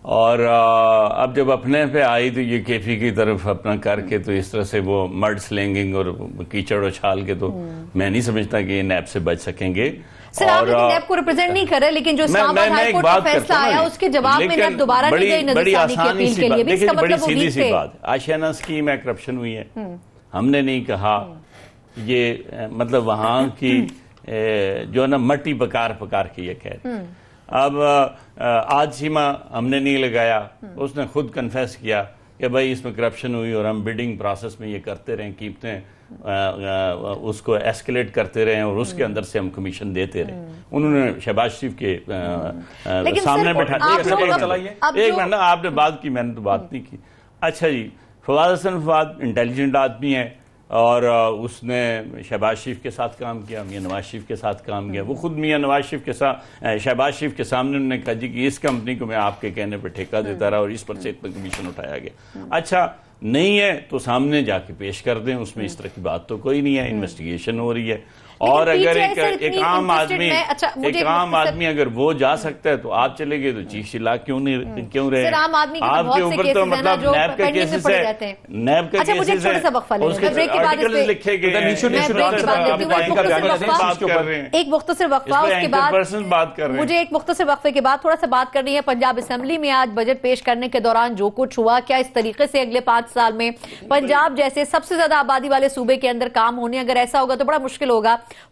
اور اب جب اپنے پہ آئی تو یہ KPK کی طرف اپنا کر کے تو اس طرح سے وہ مرڈ سلینگنگ اور کیچڑ اچھال کے, تو میں نہیں سمجھتا کہ یہ نیب سے بچ سکیں گے. سر آپ نیب کو ریپرزینٹ نہیں کر رہے, لیکن جو اسلام آباد ہائی کورٹ کا فیصلہ آیا اس کے جواب میں نیب دوبارہ نہیں گئی نظر ثانی کی اپیل کے لیے. دیکھیں بڑی سیدھی سی بات, آشیانہ اسکیم میں کرپشن ہوئی ہے, ہم نے نہیں کہا, یہ مطلب وہاں کی جو نا مٹی پکار کے یہ کہہ. اب آج سیما ہم نے نہیں لگایا, اس نے خود کنفیس کیا کہ بھائی اس میں کرپشن ہوئی اور ہم بڈنگ پروسیس میں یہ کرتے رہیں, قیمتیں اس کو ایسکلیٹ کرتے رہے اور اس کے اندر سے ہم کمیشن دیتے رہے. انہوں نے شہباز شریف کے سامنے بیٹھا دیا. ایک منٹ, آپ نے بات کی, میں نے تو بات نہیں کی. اچھا جی, فواد حسن فواد انٹیلیجنٹ آدمی ہے, اور اس نے شہباز شریف کے ساتھ کام کیا, میاں نواز شریف کے ساتھ کام کیا. وہ خود میاں نواز شریف کے ساتھ شہباز شریف کے سامنے انہوں نے کہا جی کہ اس کمپنی کو میں آپ کے کہنے پہ ٹھیکہ دیتا رہا اور اس پر سے اتنا کمیشن اٹھایا گیا. اچھا نہیں ہے تو سامنے جا کے پیش کر دیں, اس میں اس طرح کی بات تو کوئی نہیں ہے, انویسٹیگیشن ہو رہی ہے. اور اگر ایک عام آدمی اگر وہ جا سکتا ہے تو آپ چلے گئے تو چیخ چلا کیوں رہے؟ آپ کے اوپر تو مطلب نیب کا کیسز ہے, نیب کا کیسز ہے, اس کے آرٹیکلز لکھے گئے ہیں, ایک مختصر وقفہ, اس کے بعد مجھے ایک مختصر وقفے کے بعد تھوڑا سا بات کرنی ہے. پنجاب اسمبلی میں آج بجٹ پیش کرنے کے دوران جو کچھ ہوا, کیا اس طریقے سے اگلے 5 سال میں پنجاب جیسے سب سے زیادہ آبادی والے صوبے کے اندر کام ہونے, اگر ایسا ہوگا تو بڑا مشکل ہوگا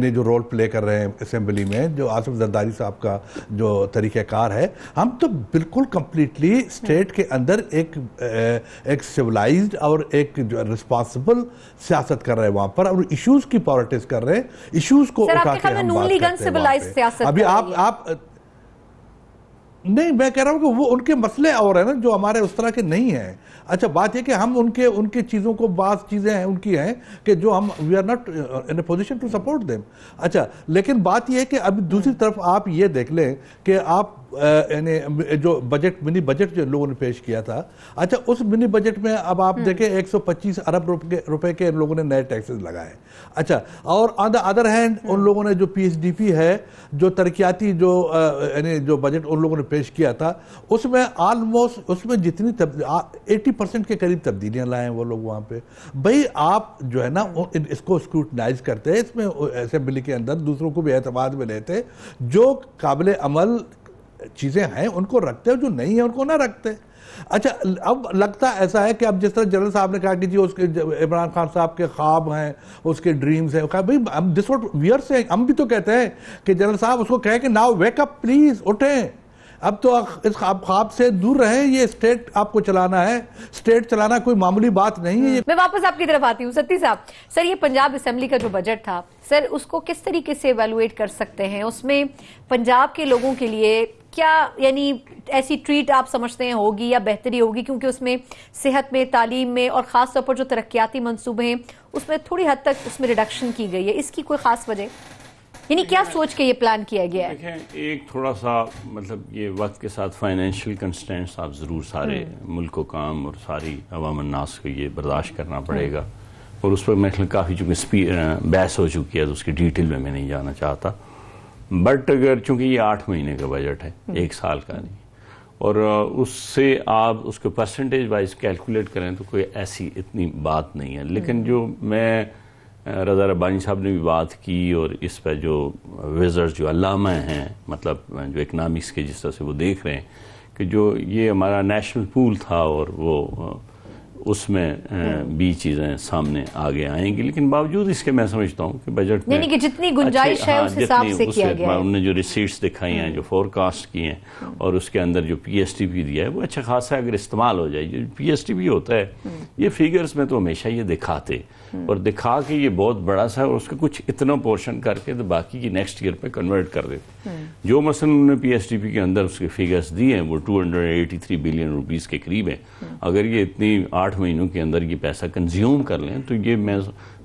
یعنی جو رول پلے کر رہے ہیں اسمبلی میں، جو آصف زرداری صاحب کا جو طریقہ کار ہے، ہم تو بالکل کمپلیٹلی اسٹیٹ کے اندر ایک سیولائزڈ اور ایک رسپانسبل سیاست کر رہے ہیں وہاں پر، اور ایشوز کی پالیٹکس کر رہے ہیں، ایشوز کو اٹھا کے ہم بات کرتے ہیں۔ ابھی آپ نہیں، میں کہہ رہا ہوں کہ وہ ان کے مسئلے اور ہیں نا جو ہمارے اس طرح کے نہیں ہیں۔ اچھا بات یہ کہ ہم ان کے چیزوں کو، بعض چیزیں ہیں ان کی ہیں کہ جو ہم we are not in a position to support them. اچھا لیکن بات یہ ہے کہ اب دوسری طرف آپ یہ دیکھ لیں کہ آپ یعنی جو بجٹ، منی بجٹ جو لوگوں نے پیش کیا تھا، اچھا اس منی بجٹ میں اب آپ دیکھیں 125 ارب روپے کے ان لوگوں نے نئے ٹیکسز لگائے۔ اچھا، اور آن دا ادر ہینڈ ان لوگوں نے جو پی ایس ڈی پی ہے، جو ترقیاتی یعنی جو بجٹ ان لوگوں نے پیش کیا تھا، اس میں آلموسٹ اس میں جتنی 80% کے قریب تبدیلیاں لائے ہیں وہ لوگ وہاں پہ۔ بھئی آپ جو ہے نا اس کو اسکروٹنائز کرتے ہیں، اس میں اسمبلی کے اندر دوسروں کو بھی اعتماد میں لیتے، جو قابل عمل چیزیں ہیں ان کو رکھتے، جو نہیں ہیں ان کو نہ رکھتے۔ اچھا اب لگتا ایسا ہے کہ اب جس طرح جنرل صاحب نے کہا کہ جی اس کے عمران خان صاحب کے خواب ہیں، اس کے ڈریمز ہیں، کہا بھئی this what we are seeing, ہم بھی تو کہتے ہیں کہ جنرل صاحب اس کو کہیں کہ ناؤ ویک اپ پلیز، اٹھیں، اب تو اس خواب سے دور رہیں، یہ اسٹیٹ آپ کو چلانا ہے، اسٹیٹ چلانا کوئی معمولی بات نہیں ہے۔ میں واپس آپ کی طرف آتی ہوں ستی صاحب۔ سر یہ پنجاب اسمبلی کا جو بجٹ تھا، سر اس کو کس طریقے سے ایویلویٹ کر سکتے ہیں؟ اس میں پنجاب کے لوگوں کے لیے کیا یعنی ایسی ٹریٹ آپ سمجھتے ہیں ہوگی یا بہتری ہوگی؟ کیونکہ اس میں صحت میں، تعلیم میں اور خاص طور پر جو ترقیاتی منصوبے ہیں اس میں تھوڑی حد تک اس میں ریڈکشن کی گئی ہے، اس کی کوئی خاص وجہ یعنی کیا سوچ کے یہ پلان کیا گیا ہے؟ دیکھیں ایک تھوڑا سا مطلب یہ وقت کے ساتھ فائنینشیل کنسٹینٹس آپ ضرور سارے ملک و کام اور ساری عوام الناس کو یہ برداشت کرنا پڑے گا، اور اس پر میں کافی چونکہ بحث ہو چکی ہے تو اس کی ڈیٹیل میں نہیں جانا چاہتا، بٹ اگر چونکہ یہ 8 مہینے کا بجٹ ہے، 1 سال کا نہیں، اور اس سے آپ اس کو پرسنٹیج وائز کیلکولیٹ کریں تو کوئی ایسی اتنی بات نہیں ہے۔ لیکن جو میں رضا ربانی صاحب نے بھی بات کی، اور اس پہ جو وزرز جو علامہ ہیں، مطلب جو اکنامکس کے جس طرح سے وہ دیکھ رہے ہیں کہ جو یہ ہمارا نیشنل پول تھا اور وہ اس میں بھی چیزیں سامنے آگے آئیں گی، لیکن باوجود اس کے میں سمجھتا ہوں کہ بجٹ میں یعنی کہ جتنی گنجائش ہے اس حساب سے کیا گیا ہے، انہوں نے جو ریسیٹس دکھائی ہیں، جو فورکاسٹ کی ہیں، اور اس کے اندر جو پی ایس ٹی پی دیا ہے وہ اچھا خاصا اگر استعمال ہو جائے۔ جو پی ایس ٹی پی ہوتا ہے یہ فیگرز میں تو ہمیشہ یہ دکھاتے اور دکھا کے یہ بہت بڑا سا، اور اس کا کچھ اتنا پورشن کر کے تو باقی کی نیکسٹ ایئر پہ کنورٹ کر دیتے۔ جو مثلا انہوں نے پی ایس ٹی پی کے اندر اس کے فیگرز دیے ہیں وہ 283 بلین روپیز کے قریب ہیں، اگر یہ اتنی 8 مہینوں کے اندر یہ پیسہ کنزیوم کر لیں تو یہ میں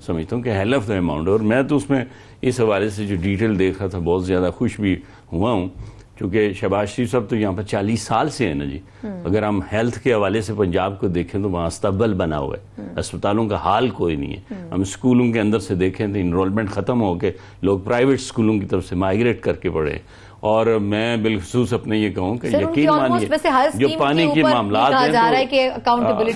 سمجھتا ہوں کہ ہیل آف دا اماؤنٹ۔ اور میں تو اس میں اس حوالے سے جو ڈیٹیل دیکھ رہا تھا بہت زیادہ خوش بھی ہوا ہوں، کیونکہ شہباز شریف صاحب تو یہاں پر 40 سال سے ہیں نا جی۔ اگر ہم ہیلتھ کے حوالے سے پنجاب کو دیکھیں تو وہاں استبل بنا ہوا ہے، اسپتالوں کا حال کوئی نہیں ہے۔ ہم اسکولوں کے اندر سے دیکھیں تو انرولمنٹ ختم ہو کے لوگ پرائیویٹ اسکولوں کی طرف سے مائگریٹ کر کے پڑھے، اور میں بالخصوص اپنے یہ کہوں کہ یقین مانیے جو پانی کے معاملات ہیں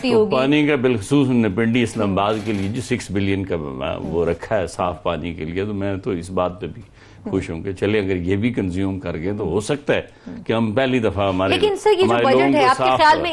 تو پانی کا بالخصوص پنڈی اسلام آباد کے لیے جو 6 بلین کا وہ رکھا ہے صاف پانی کے لیے، تو میں تو اس بات پہ بھی خوش ہوں کہ چلے اگر یہ بھی کنزیوم کر گئے تو ہو سکتا ہے کہ ہم پہلی دفعہ ہمارے لیکن سر یہ جو بجٹ ہے آپ کے خیال میں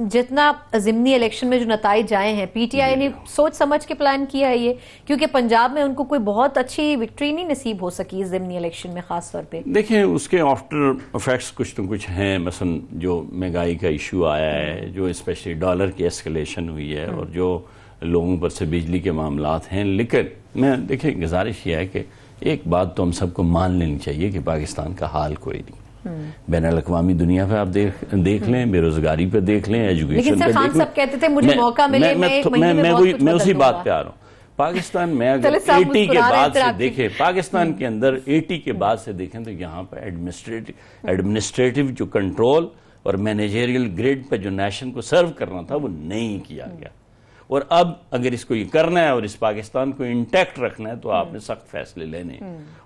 جتنا ضمنی الیکشن میں جو نتائج آئے ہیں، پی ٹی آئی نے سوچ سمجھ کے پلان کیا ہے یہ؟ کیونکہ پنجاب میں ان کو کوئی بہت اچھی وکٹری نہیں نصیب ہو سکی اس ضمنی الیکشن میں خاص طور پہ۔ دیکھیں اس کے آفٹر افیکٹس کچھ تو کچھ ہیں، مثلا جو مہنگائی کا ایشو آیا ہے، جو اسپیشلی ڈالر کی ایسکلیشن ہوئی ہے، اور جو لوگوں پر سے بجلی کے معاملات ہیں۔ لیکن میں دیکھیں گزارش یہ ہے کہ ایک بات تو ہم سب کو مان لینی چاہیے کہ پاکستان کا حال کوئی نہیں، بین الاقوامی دنیا پہ آپ دیکھ لیں، بے روزگاری پہ دیکھ لیں، ایجوکیشن پہ دیکھ لیں۔ کہتے تھے مجھے موقع ملے میں اسی بات پہ آ رہا ہوں۔ پاکستان میں اگر 80 کے بعد سے دیکھیں، پاکستان کے اندر 80 کے بعد سے دیکھیں تو یہاں پہ ایڈمنسٹریٹو جو کنٹرول اور مینیجریل گریڈ پہ جو نیشن کو سرو کرنا تھا وہ نہیں کیا گیا، اور اب اگر اس کو یہ کرنا ہے اور اس پاکستان کو انٹیکٹ رکھنا ہے تو آپ نے سخت فیصلے لینے،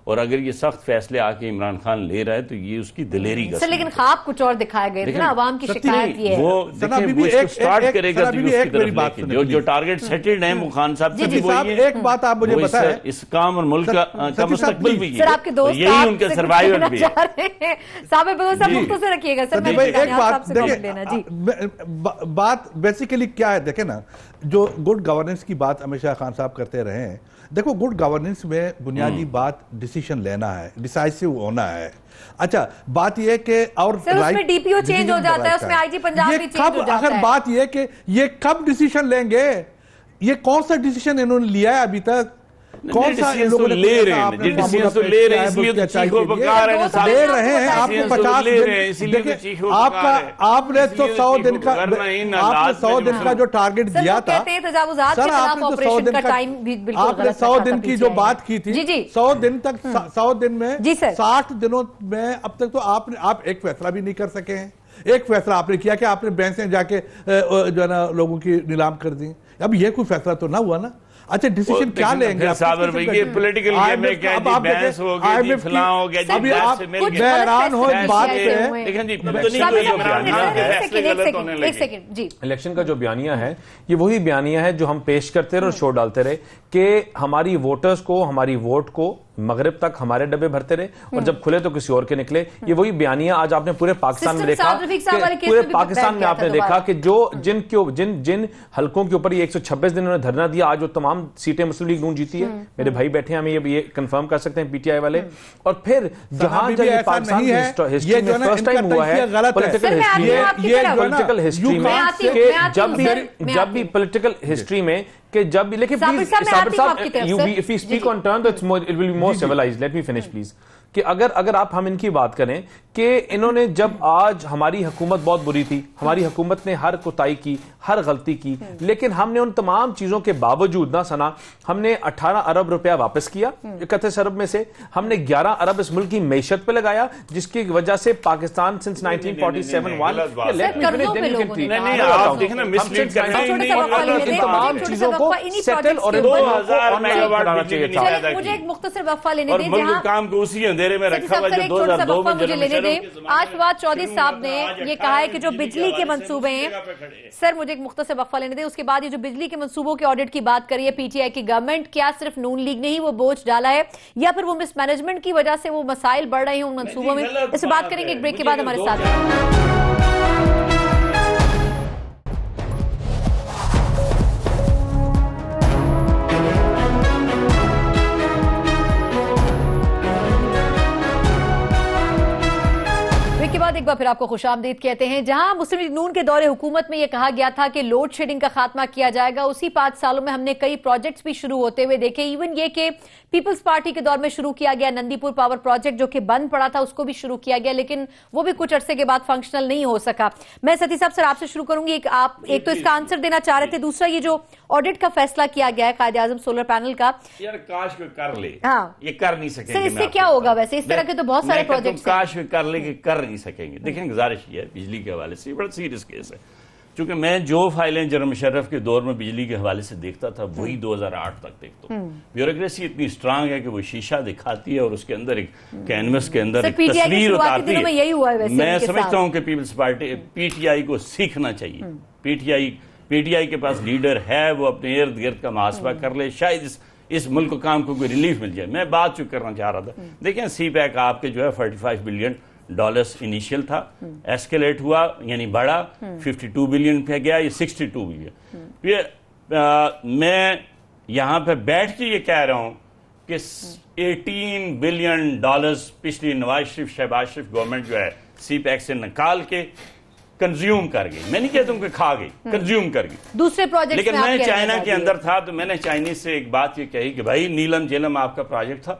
اور اگر یہ سخت فیصلے آ کے عمران خان لے رہا ہے تو یہ اس کی دلیری کا لیکن خواب کچھ اور دکھائے گئے تھے نا، عوام کی شکایت یہ ہے وہ سٹارٹ کرے گا جو ٹارگٹ سیٹلڈ ہیں وہ خان صاحب سے بھی وہی ہے، ایک بات آپ مجھے بتائیں، اس کام اور ملک کا مستقبل بھی سر آپ کے دوست یہی ان کے سروائیول بھی ہے۔ صاحب مختصر رکھیے گا سر، ایک بات بیسیکلی کیا ہے، دیکھیں نا جو گڈ گورننس کی بات ہمیشہ خان صاحب کرتے رہے ہیں، دیکھو گڈ گورننس میں بنیادی بات ڈیسیشن لینا ہے, ڈیسائسو ہونا ہے. اچھا بات یہ کہ اور اس میں ڈی پی او چینج ہو جاتا ہے, اس میں آئی جی پنجاب بھی چینج ہو جاتا ہے. اگر بات یہ کہ یہ کب ڈیسیشن لیں گے, یہ کون سا ڈیسیشن انہوں نے لیا ہے ابھی تک, کون سا ان لوگوں نے لے رہے ہیں, لے رہے ہیں, اس لیے تو چیخو پکار ہے, لے رہے ہیں. آپ کو 50 دن, آپ نے تو 100 دن کا, آپ نے 100 دن کا جو ٹارگٹ دیا تھا سر, آپ نے تو 100 دن کا, آپ نے 100 دن کی جو بات کی تھی, 100 دن تک, 100 دن میں 60 دنوں میں اب تک تو آپ ایک فیصلہ بھی نہیں کر سکے ہیں. ایک فیصلہ آپ نے کیا کہ آپ نے بینسیں جا کے جو ہے نا لوگوں کی نیلام کر دی. اب یہ کوئی فیصلہ تو نہ ہوا نا. اچھا ڈیسیشن کیا لیں گے یہ پولیٹیکل گیم میں کیا جی بحث ہو گیا جی فلاں ہو گیا جی بحث سے مل گیا. میں حیران ہوں اس بات پہ. لیکن جی الیکشن کا جو بیانیہ ہے یہ وہی بیانیہ ہے جو ہم پیش کرتے رہے اور شو ڈالتے رہے کہ ہماری ووٹرز کو, ہماری ووٹ کو مغرب تک ہمارے ڈبے بھرتے رہے اور جب کھلے تو کسی اور کے نکلے. یہ وہی بیانیہ آج آپ نے پورے پاکستان میں دیکھا, پورے پاکستان میں آپ نے دیکھا کہ جو جن حلقوں کے اوپر یہ 126 دن انہوں نے دھرنا دیا, آج وہ تمام سیٹیں مسلم لیگ نون جیتی ہے. میرے بھائی بیٹھے ہیں, ہمیں یہ کنفرم کر سکتے ہیں پی ٹی آئی والے. اور پھر جہاں جب یہ پاکستان کی ہسٹری میں فرسٹ ٹائم ہوا ہے پولیٹیکل ہسٹری میں کہ جب بھی پولیٹیکل ہسٹری میں کہ جب بھی, لیکن پلیز صابر صاحب if we speak on turn it will be more civilized. Let me finish please. کہ اگر آپ ہم ان کی بات کریں کہ انہوں نے جب آج ہماری حکومت بہت بری تھی, ہماری حکومت نے ہر کوتاہی کی, ہر غلطی کی, لیکن ہم نے ان تمام چیزوں کے باوجود نہ سنا, ہم نے 18 ارب روپیہ واپس کیا 31 ارب میں سے, ہم نے 11 ارب اس ملک کی معیشت پہ لگایا جس کی وجہ سے پاکستان since 1947 تمام چیزوں کو سیٹل اور مجھے ایک مختصر وقفہ لینے دیں جہاں کام کو اسی اندھیرے میں رکھا ہوا جو 2002 میں مجھے لینے دیں. آج فواد چودھری صاحب نے یہ کہا ہے کہ جو بجلی کے منصوبے ہیں, سر مجھے ایک مختصر وقفہ لینے دیں, اس کے بعد یہ جو بجلی کے منصوبوں کے آڈٹ کی بات کری ہے پی ٹی آئی کی گورنمنٹ, کیا صرف نون لیگ نے ہی وہ بوجھ ڈالا ہے یا پھر وہ مس مینجمنٹ کی وجہ سے وہ مسائل بڑھ رہے ہیں ان منصوبوں میں, اس سے بات کریں گے ایک بریک کے بعد. ہمارے ساتھ ایک بار پھر آپ کو خوش آمدید کہتے ہیں. جہاں مسلم لیگ نون کے دور حکومت میں یہ کہا گیا تھا کہ لوڈ شیڈنگ کا خاتمہ کیا جائے گا, اسی 5 سالوں میں ہم نے کئی پروجیکٹس بھی شروع ہوتے ہوئے دیکھے. ایون یہ کہ پیپلز پارٹی کے دور میں شروع کیا گیا نندی پور پاور پروجیکٹ جو کہ بند پڑا تھا, اس کو بھی شروع کیا گیا, لیکن وہ بھی کچھ عرصے کے بعد فنکشنل نہیں ہو سکا. میں ستی صاحب سر آپ سے شروع کروں گی. آپ ایک تو اس کا آنسر دینا چاہ رہے تھے, دوسرا یہ جو آڈٹ کا فیصلہ کیا گیا ہے قائد اعظم سولر پینل کا, یار کاش کوئی کر لے, ہاں یہ کر نہیں سکیں گے. اس سے کیا ہوگا ویسے, اس طرح کے تو بہت سارے پروجیکٹس کاش کوئی کر لے کہ کر نہیں سکیں گے. دیکھیں گزارش یہ ہے بجلی کے حوالے سے, یہ بڑا سیریس کیس ہے, چونکہ میں جو فائلیں جنرل مشرف کے دور میں بجلی کے حوالے سے دیکھتا تھا وہی 2008 تک دیکھتا ہوں. بیوروکریسی اتنی اسٹرانگ ہے کہ وہ شیشہ دکھاتی ہے اور اس کے اندر ایک کینوس کے اندر ایک تصویر اتارتی ہے. میں سمجھتا ہوں کہ Peoples Party P T I کو سیکھنا چاہیے. پی ٹی آئی کے پاس لیڈر ہے, وہ اپنے ارد گرد کا محاسبہ کر لے, شاید اس ملک کو کام کو کوئی ریلیف مل جائے. میں بات جو کرنا چاہ رہا تھا, دیکھیں سی پیک آپ کے جو ہے $45 بلین انیشیل تھا, ایسکیلیٹ ہوا یعنی بڑا, 52 بلین پہ گیا, یہ 62 بلین. میں یہاں پہ بیٹھ کے یہ کہہ رہا ہوں کہ $18 بلین پچھلی نواز شریف شہباز شریف گورنمنٹ جو ہے سی پیک سے نکال کے کنزیوم کر گئی. میں نہیں کہتا ہوں کہ کھا گئی, کنزیوم کر گئی. دوسرے پروجیکٹ لیکن میں چائنا کے اندر تھا تو میں نے چائنیز سے ایک بات یہ کہی کہ بھائی نیلم جیلم آپ کا پروجیکٹ تھا,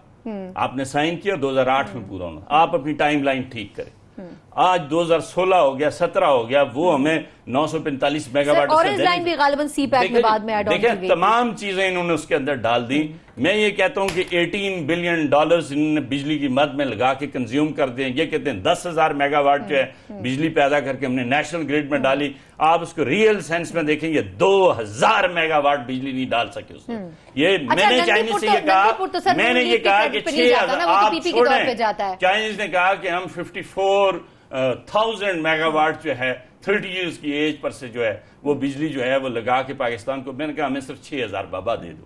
آپ نے سائن کیا 2008 میں پورا ہونا, آپ اپنی ٹائم لائن ٹھیک کریں. آج 2016 ہو گیا, 17 ہو گیا, وہ ہمیں 945 میگا واٹ اورنج لائن بھی غالباً سی پیک میں بعد میں ایڈ آن کی گئی. دیکھیں تمام چیزیں انہوں نے اس کے اندر ڈال دی. میں یہ کہتا ہوں کہ $18 بلین انہوں نے بجلی کی مد میں لگا کے کنزیوم کر دیں. یہ کہتے ہیں 10,000 میگا واٹ جو ہے بجلی پیدا کر کے ہم نے نیشنل گریڈ میں ڈالی. آپ اس کو ریئل سینس میں دیکھیں, یہ 2,000 میگا واٹ بجلی نہیں ڈال سکے اس میں. یہ میں نے چائنیز سے یہ کہا, میں نے یہ کہا کہ 6,000 آپ چھوڑیں. چائنیز نے کہا کہ ہم 54,000 میگا واٹ جو ہے 30 ایئرز کی ایج پر سے جو ہے وہ بجلی جو ہے وہ لگا کے پاکستان کو. میں نے کہا ہمیں صرف 6,000 بابا دے دو,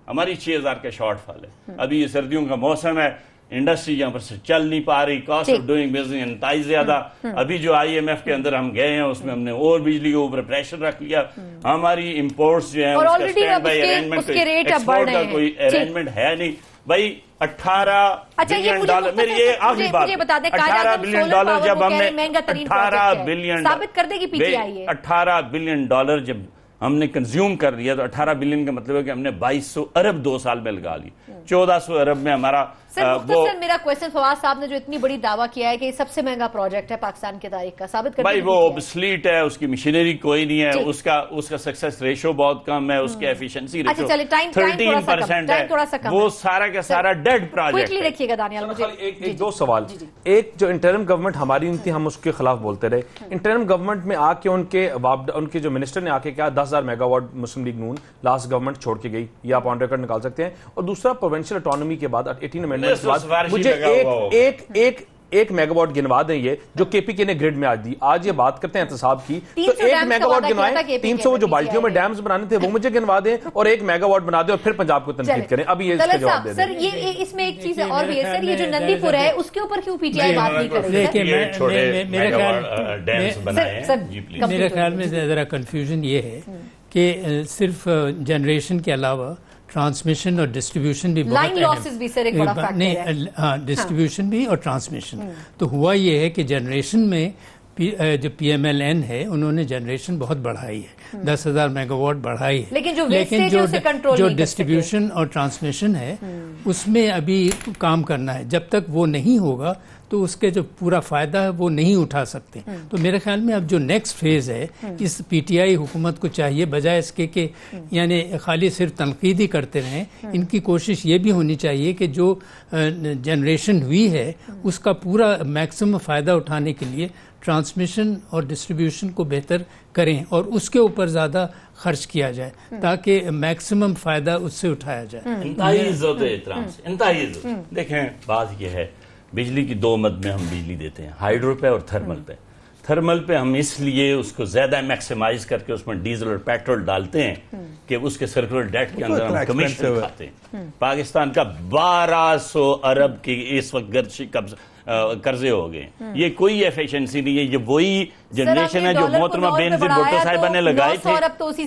ہماری 6,000 کا شارٹ فال ہے. ابھی یہ سردیوں کا موسم ہے, انڈسٹری یہاں پر سے چل نہیں پا رہی, کاسٹ آف ڈوئنگ بزنس انتہائی زیادہ. ابھی جو IMF کے اندر ہم گئے ہیں اس میں ہم نے اور بجلی کے اوپر پریشر رکھ لیا, ہماری امپورٹس جو ہیں اس کا اسٹینڈ بائی ارینجمنٹ, ایکسپورٹ کا کوئی ارینجمنٹ ہے نہیں بھائی. 18 بلین ڈالر, میری یہ آخری بات, 18 بلین ڈالر جب ہم نے 18 بلین ڈالر جب ہم نے کنزیوم کر لیا, تو 18 بلین کا مطلب ہے کہ ہم نے 2200 ارب 2 سال میں لگا لی. 1400 ارب میں ہمارا مختصر میرا کوئسچن فواز صاحب نے جو اتنی بڑی دعویٰ کیا ہے کہ یہ سب سے مہنگا پروجیکٹ ہے پاکستان کی تاریخ کا, ثابت کرنے بھائی وہ اوبسلیٹ ہے, اس کی مشینری کوئی نہیں ہے, اس کا سکسیس ریشو بہت کم ہے, اس کے ایفیشنسی ریشو 13% ہے, وہ سارا کا سارا ڈیڈ پروجیکٹ ہے. رکھیے گا دانیال, مجھے ایک دو سوال. ایک جو انٹرم گورنمنٹ ہماری تھی, ہم اس کے خلاف بولتے رہے. انٹرم گورنمنٹ میں آ کے ان کے جو منسٹر نے آ کے کہا 10,000 میگا واٹ مسلم لیگ نون لاسٹ گورنمنٹ چھوڑ کے گئی, یہ آپ آن ریکارڈ نکال سکتے ہیں. اور دوسرا پروونشل اٹانومی کے بعد 18 امینڈمنٹ کے بعد مجھے ایک میگا واٹ گنوا دیں یہ جو KPK نے گریڈ میں آج دی. آج یہ بات کرتے ہیں احتساب کی, تو 1 میگا واٹ گنوائیں, 300 جو بالٹیوں میں ڈیمز بنانے تھے وہ مجھے گنوا دیں, اور 1 میگا واٹ بنا دیں اور پھر پنجاب کو تنقید کریں. ابھی یہ اس کا جواب دے دیں. سر یہ اس میں ایک چیز اور بھی ہے سر, یہ جو نندی پور ہے اس کے اوپر کیوں PTI بات نہیں کر رہی؟ میرے خیال میں ذرا کنفیوژن یہ ہے کہ صرف جنریشن کے علاوہ ٹرانسمیشن اور ڈسٹریبیوشن بھی لائن لاسز بھی سر ایک بڑا فیکٹر ہے. ہاں, ڈسٹریبیوشن بھی اور ٹرانسمیشن. تو ہوا یہ ہے کہ جنریشن میں جو PMLN ہے انہوں نے جنریشن بہت بڑھائی ہے, 10,000 میگا واٹ بڑھائی ہے, لیکن جو ڈسٹریبیوشن اور ٹرانسمیشن ہے اس میں ابھی کام کرنا ہے. جب تک وہ نہیں ہوگا تو اس کے جو پورا فائدہ ہے وہ نہیں اٹھا سکتے. تو میرے خیال میں اب جو نیکسٹ فیز ہے, اس PTI حکومت کو چاہیے بجائے اس کے کہ یعنی خالی صرف تنقید ہی کرتے رہیں, ان کی کوشش یہ بھی ہونی چاہیے کہ جو جنریشن ہوئی ہے اس کا پورا میکسیمم فائدہ اٹھانے کے لیے ٹرانسمیشن اور ڈسٹریبیوشن کو بہتر کریں اور اس کے اوپر زیادہ خرچ کیا جائے تاکہ میکسیمم فائدہ اس سے اٹھایا جائے. انتہائی عزت احترام سے, انتہائی عزت. دیکھیں بات یہ ہے, بجلی کی 2 مد میں ہم بجلی دیتے ہیں, ہائیڈرو پہ اور تھرمل پہ. تھرمل پہ ہم اس لیے اس کو زیادہ میکسیمائز کر کے اس میں ڈیزل اور پیٹرول ڈالتے ہیں کہ اس کے سرکولر ڈیٹ کے اندر ہم کمیشن کھاتے ہیں. پاکستان کا 1200 ارب کی اس وقت قرضے ہو گئے. یہ کوئی ایفیشنسی نہیں ہے, یہ وہی جنریشن ہے جو محترمہ بینظیر بھٹو صاحبہ نے لگائے تھے,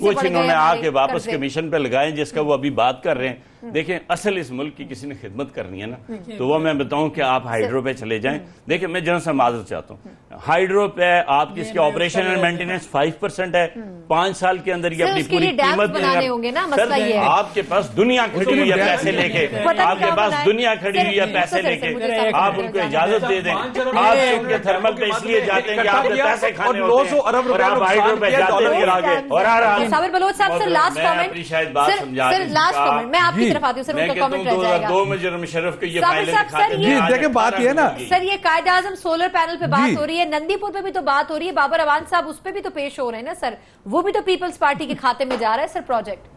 کچھ انہوں نے آ کے واپس کمیشن پہ لگائے جس کا وہ ابھی بات کر رہے ہیں. دیکھیں اصل اس ملک کی کسی نے خدمت کرنی ہے نا, تو وہ میں بتاؤں کہ آپ ہائیڈرو پہ چلے جائیں. دیکھیں میں جنرل سے معذرت چاہتا ہوں, ہائیڈرو پہ آپ کی اس کی آپریشن اینڈ مینٹیننس 5% ہے, 5 سال کے اندر یہ اپنی پوری قیمت دے گا. آپ کے پاس دنیا کھڑی ہوئی ہے پیسے لے کے, آپ کے پاس دنیا کھڑی ہوئی ہے پیسے لے کے, آپ ان کو اجازت دے دیں. آپ ان کے تھرمل پہ اس لیے جاتے ہیں کہ آپ کے پیسے کھانے ہوتے ہیں, اور آپ ہائیڈرو پہ جاتے ہیں پھر آگے. اور صابر بلوچ صاحب سر لاسٹ کامنٹ, شاید بات سمجھا دیں. میں آپ کی طرف آتی ہوں سر, ان کا کامنٹ رہ جائے گا. 2002 میں جنرل مشرف کے یہ فائلیں دکھاتے ہیں. جی دیکھیں بات یہ ہے نا سر, یہ قائد اعظم سولر پینل پہ بات ہو رہی ہے, نندی پور پہ بھی تو بات ہو رہی ہے, بابر اعوان صاحب اس پہ بھی تو پیش ہو رہے ہیں نا سر, وہ بھی تو پیپلز پارٹی کے کھاتے میں جا رہا ہے سر پروجیکٹ.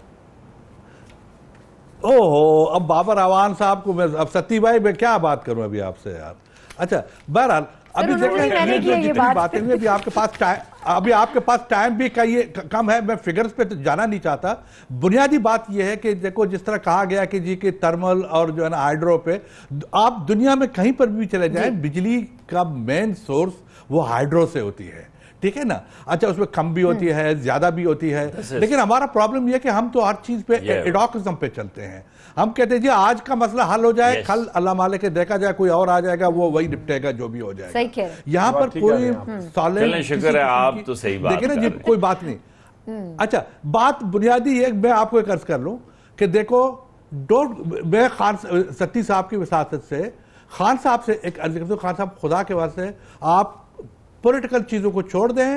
اب بابر اعوان صاحب کو میں, اب ستی بھائی میں کیا بات کروں ابھی آپ سے یار. اچھا بہرحال ابھی دیکھیں جتنی باتیں ہوئی, ابھی آپ کے پاس ٹائم بھی کم ہے, میں فگرز پہ جانا نہیں چاہتا. بنیادی بات یہ ہے کہ دیکھو جس طرح کہا گیا کہ جی کہ تھرمل اور جو ہے نا ہائیڈرو پہ, آپ دنیا میں کہیں پر بھی چلے جائیں بجلی کا مین سورس وہ ہائیڈرو سے ہوتی ہے, ٹھیک ہے نا. اچھا اس میں کم بھی ہوتی ہے, زیادہ بھی ہوتی ہے, لیکن ہمارا پرابلم یہ کہ ہم تو ہر چیز پہ ایڈاکزم پہ چلتے ہیں. ہم کہتے ہیں جی آج کا مسئلہ حل ہو جائے, کل اللہ مالک دیکھا جائے کوئی اور آ جائے گا, وہ وہی نپٹے گا جو بھی ہو جائے گا. یہاں پر کوئی چلیں شکر ہے آپ تو صحیح بات دیکھیں نا جی, کوئی بات نہیں. اچھا بات بنیادی یہ میں آپ کو ایک عرض کر لوں کہ دیکھو میں خان ستی صاحب کی وساطت سے خان صاحب سے ایک عرض کرتا ہوں, خان صاحب خدا کے واسطے آپ پولیٹیکل چیزوں کو چھوڑ دیں.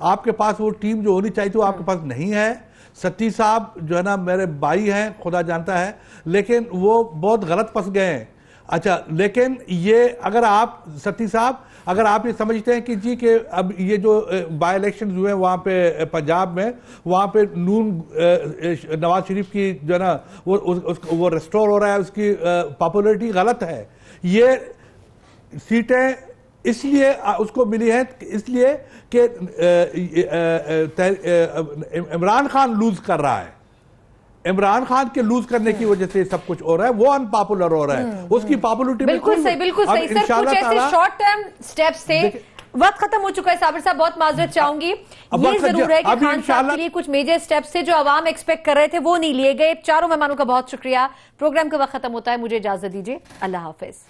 آپ کے پاس وہ ٹیم جو ہونی چاہیے وہ آپ کے پاس نہیں ہے. ستی صاحب جو ہے نا میرے بھائی ہیں, خدا جانتا ہے, لیکن وہ بہت غلط پھنس گئے ہیں. اچھا لیکن یہ اگر آپ ستی صاحب اگر آپ یہ سمجھتے ہیں کہ جی کہ اب یہ جو بائی الیکشنز ہوئے ہیں وہاں پہ پنجاب میں, وہاں پہ نون نواز شریف کی جو ہے نا وہ ریسٹور ہو رہا ہے, اس کی پاپولیرٹی غلط ہے. یہ سیٹیں اس لیے اس کو ملی ہیں اس لیے کہ عمران خان لوز کر رہا ہے. عمران خان کے لوز کرنے کی وجہ سے سب کچھ ہو رہا ہے, وہ ان پاپولر ہو رہا ہے, اس کی پاپولرٹی بالکل صحیح سر, کچھ ایسے شارٹ ٹرم سٹیپس تھے. وقت ختم ہو چکا ہے صابر صاحب, بہت معذرت چاہوں گی. یہ ضرور ہے کہ خان صاحب کے لیے کچھ میجر سٹیپس تھے جو عوام ایکسپیکٹ کر رہے تھے, وہ نہیں لیے گئے. چاروں مہمانوں کا بہت شکریہ. پروگرام کا وقت ختم ہوتا ہے, مجھے اجازت دیجیے, اللہ حافظ.